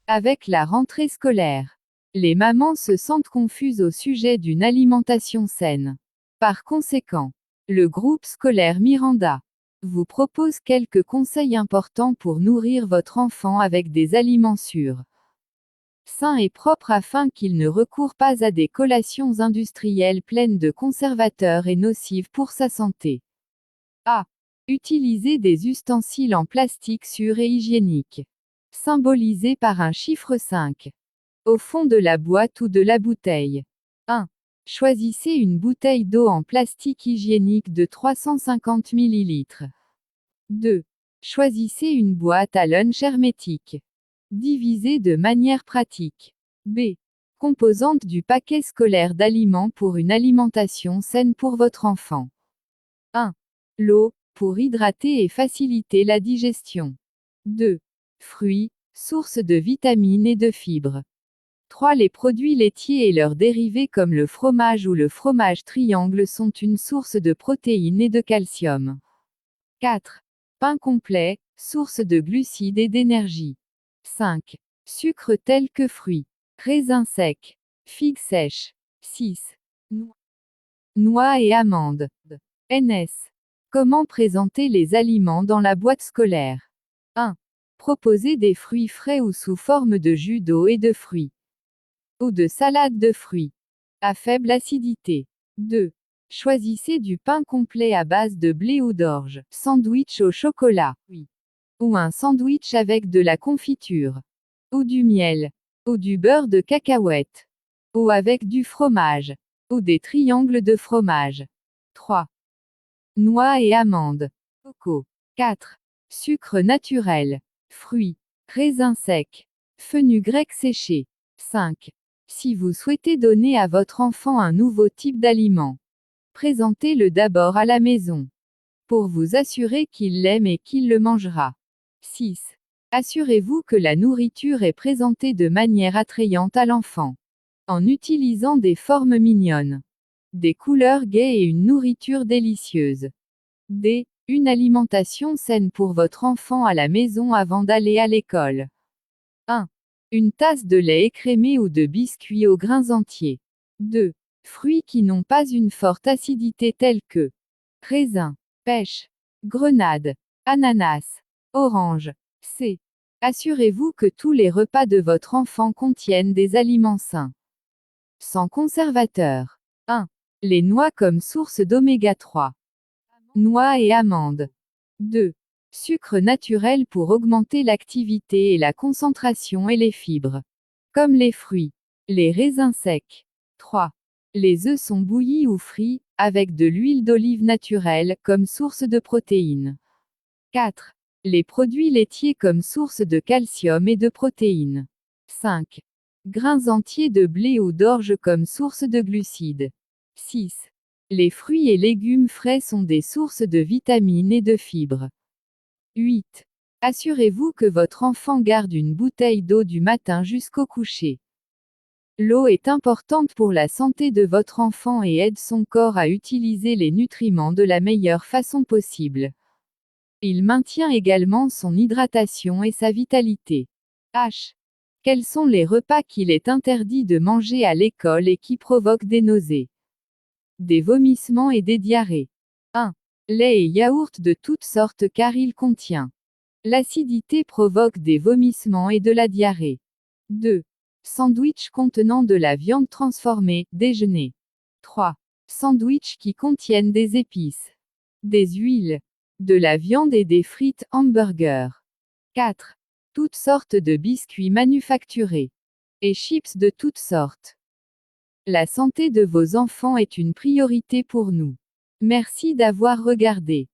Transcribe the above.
Avec la rentrée scolaire, les mamans se sentent confuses au sujet d'une alimentation saine. Par conséquent, le groupe scolaire Miranda vous propose quelques conseils importants pour nourrir votre enfant avec des aliments sûrs, sains et propres afin qu'il ne recourt pas à des collations industrielles pleines de conservateurs et nocives pour sa santé. A. Utilisez des ustensiles en plastique sûrs et hygiéniques, symbolisés par un chiffre 5. Au fond de la boîte ou de la bouteille. 1. Choisissez une bouteille d'eau en plastique hygiénique de 350 ml. 2. Choisissez une boîte à lunch hermétique. Divisée de manière pratique. B. Composantes du paquet scolaire d'aliments pour une alimentation saine pour votre enfant. 1. L'eau, pour hydrater et faciliter la digestion. 2. Fruits, source de vitamines et de fibres. 3. Les produits laitiers et leurs dérivés comme le fromage ou le fromage triangle sont une source de protéines et de calcium. 4. Pain complet, source de glucides et d'énergie. 5. Sucres tels que fruits, raisins secs, figues sèches. 6. Noix et amandes. NS. Comment présenter les aliments dans la boîte scolaire? 1. Proposer des fruits frais ou sous forme de jus d'eau et de fruits. Ou de salade de fruits. À faible acidité. 2. Choisissez du pain complet à base de blé ou d'orge. Sandwich au chocolat. Oui. Ou un sandwich avec de la confiture. Ou du miel. Ou du beurre de cacahuète. Ou avec du fromage. Ou des triangles de fromage. 3. Noix et amandes. Coco. 4. Sucre naturel. Fruits. Raisins secs. Fenugrec séché. 5. Si vous souhaitez donner à votre enfant un nouveau type d'aliment, présentez-le d'abord à la maison, pour vous assurer qu'il l'aime et qu'il le mangera. 6. Assurez-vous que la nourriture est présentée de manière attrayante à l'enfant, en utilisant des formes mignonnes, des couleurs gaies et une nourriture délicieuse. D. Une alimentation saine pour votre enfant à la maison avant d'aller à l'école. 1. Une tasse de lait écrémé ou de biscuits aux grains entiers. 2. Fruits qui n'ont pas une forte acidité tels que raisin, pêche, grenade, ananas, orange. C. Assurez-vous que tous les repas de votre enfant contiennent des aliments sains, sans conservateurs. 1. Les noix comme source d'oméga 3. Noix et amandes. 2. Sucre naturel pour augmenter l'activité et la concentration et les fibres, comme les fruits, les raisins secs. 3. Les œufs sont bouillis ou frits, avec de l'huile d'olive naturelle, comme source de protéines. 4. Les produits laitiers comme source de calcium et de protéines. 5. Grains entiers de blé ou d'orge comme source de glucides. 6. Les fruits et légumes frais sont des sources de vitamines et de fibres. 8. Assurez-vous que votre enfant garde une bouteille d'eau du matin jusqu'au coucher. L'eau est importante pour la santé de votre enfant et aide son corps à utiliser les nutriments de la meilleure façon possible. Il maintient également son hydratation et sa vitalité. H. Quels sont les repas qu'il est interdit de manger à l'école et qui provoquent des nausées, des vomissements et des diarrhées? 1. Lait et yaourt de toutes sortes car il contient l'acidité provoque des vomissements et de la diarrhée. 2. Sandwich contenant de la viande transformée, déjeuner. 3. Sandwich qui contiennent des épices, des huiles, de la viande et des frites, hamburgers. 4. Toutes sortes de biscuits manufacturés et chips de toutes sortes. La santé de vos enfants est une priorité pour nous. Merci d'avoir regardé.